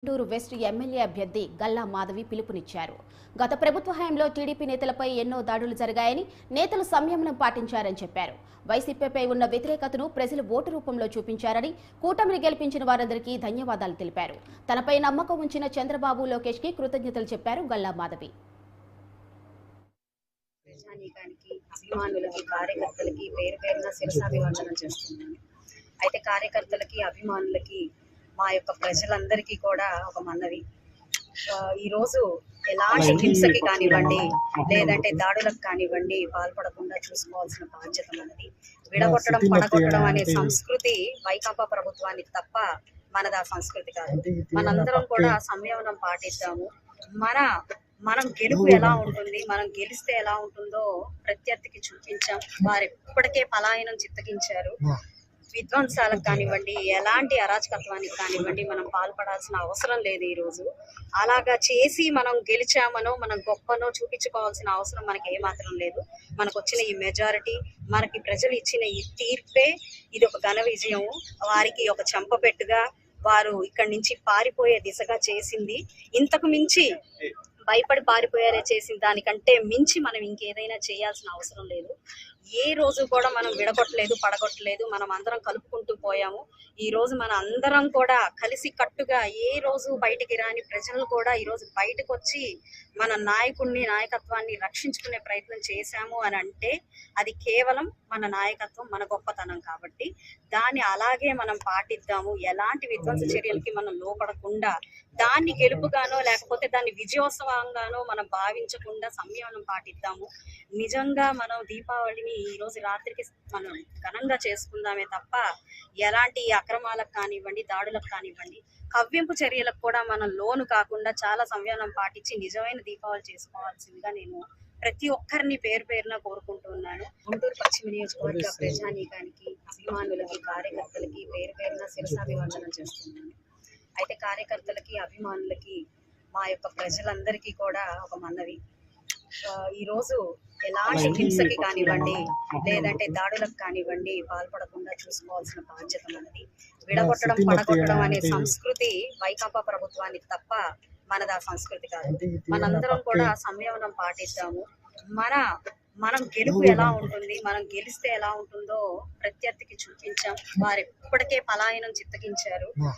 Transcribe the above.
Guntur west MLA అభ్యర్థి గల్లా మాధవి పిలుపునిచ్చారు. గత ప్రభుత్వ హయాంలో టీడీపీ నేతలపై ఎన్నో దాడులు జరిగాయని, నేతలు సంయమనం పాటించారని చెప్పారు. వైసీపీపై ఉన్న వ్యతిరేకతను ప్రజలు ఓటు రూపంలో చూపించారని, కూటమిని గెలిపించిన వారందరికీ ధన్యవాదాలు తెలిపారు. తనపై నమ్మకం ఉంచిన చంద్రబాబు, లోకేష్ కి కృతజ్ఞతలు చెప్పారు గల్లా మాధవి. అభిమానులకి కార్యకర్తలకి పేరు పేరున శిరసాభివందనం చేస్తున్నాను. అయితే కార్యకర్తలకి అభిమానులకి మా యొక్క ప్రజలందరికీ కూడా ఒక మనవి, ఈరోజు ఎలాంటి హింసకి కానివ్వండి లేదంటే దాడులకు కానివ్వండి పాల్పడకుండా చూసుకోవాల్సిన బాధ్యత మనది. విడగొట్టడం పడగొట్టడం అనే సంస్కృతి వైకాపా ప్రభుత్వానికి తప్ప మనది ఆ సంస్కృతి కాదు. మనందరం కూడా సంయమనం పాటిద్దాము. మనం గెలుపు ఎలా ఉంటుంది, మనం గెలిస్తే ఎలా ఉంటుందో ప్రత్యర్థికి చూపించాం. వారు ఇప్పటికే పలాయనం చిత్తగించారు. విధ్వంసాలకు కానివ్వండి ఎలాంటి అరాచకత్వానికి కానివ్వండి మనం పాల్పడాల్సిన అవసరం లేదు. ఈరోజు అలాగా చేసి మనం గెలిచామనో మనం గొప్పనో చూపించుకోవాల్సిన అవసరం మనకి ఏమాత్రం లేదు. మనకు వచ్చిన ఈ మెజారిటీ, మనకి ప్రజలు ఇచ్చిన ఈ తీర్పే ఇది ఒక ఘన విజయం. వారికి ఒక చెంపపెట్టుగా వారు ఇక్కడి నుంచి పారిపోయే దిశగా చేసింది. ఇంతకు మించి భయపడి పారిపోయారే చేసిన దానికంటే మించి మనం ఇంకేదైనా చేయాల్సిన అవసరం లేదు. ఏ రోజు కూడా మనం విడగొట్టలేదు, పడగొట్టలేదు. మనం అందరం కలుపుకుంటూ పోయాము. ఈ రోజు మన అందరం కూడా కలిసి కట్టుగా ఏ రోజు బయటికి రాని ప్రజలు కూడా ఈ రోజు బయటకు వచ్చి మన నాయకత్వాన్ని రక్షించుకునే ప్రయత్నం చేశాము అని అంటే అది కేవలం మన నాయకత్వం, మన గొప్పతనం. కాబట్టి దాన్ని అలాగే మనం పాటిద్దాము. ఎలాంటి విధ్వంస చర్యలకి మనం లోపడకుండా దాన్ని గెలుపుగానో లేకపోతే దాన్ని విజయోత్సవంగానో మనం భావించకుండా సంయమనం పాటిద్దాము. నిజంగా మనం దీపావళిని ఈ రోజు రాత్రికి మనం ఘనంగా చేసుకుందామే తప్ప ఎలాంటి అక్రమాలకు కానివ్వండి, దాడులకు కానివ్వండి, కవ్వింపు చర్యలకు కూడా మనం లోను కాకుండా చాలా సంయమనం పాటించి నిజమైన దీపావళి చేసుకోవాల్సిందిగా నేను ప్రతి ఒక్కరిని పేరు పేరున కోరుకుంటున్నాను. గుంటూరు పశ్చిమ నియోజకవర్గ ప్రజానీకానికి, అభిమానులకి, కార్యకర్తలకి పేరు పేరున శిరసాభివందనం చేస్తున్నాను. అయితే కార్యకర్తలకి అభిమానులకి మా యొక్క ప్రజలందరికీ కూడా ఒక మనవి, ఈరోజు ఎలాంటి హింసకి కానివ్వండి లేదంటే దాడులకు కానివ్వండి పాల్పడకుండా చూసుకోవాల్సిన బాధ్యత మనది. విడగొట్టడం పడగొట్టడం అనే సంస్కృతి వైకాపా ప్రభుత్వానికి తప్ప మనది ఆ సంస్కృతి కాదు. మనందరం కూడా సంయమనం పాటిద్దాము. మనం గెలుపు ఎలా ఉంటుంది, మనం గెలిస్తే ఎలా ఉంటుందో ప్రత్యర్థికి చూపించాం. వారు ఇప్పటికే పలాయనం చిత్తగించారు.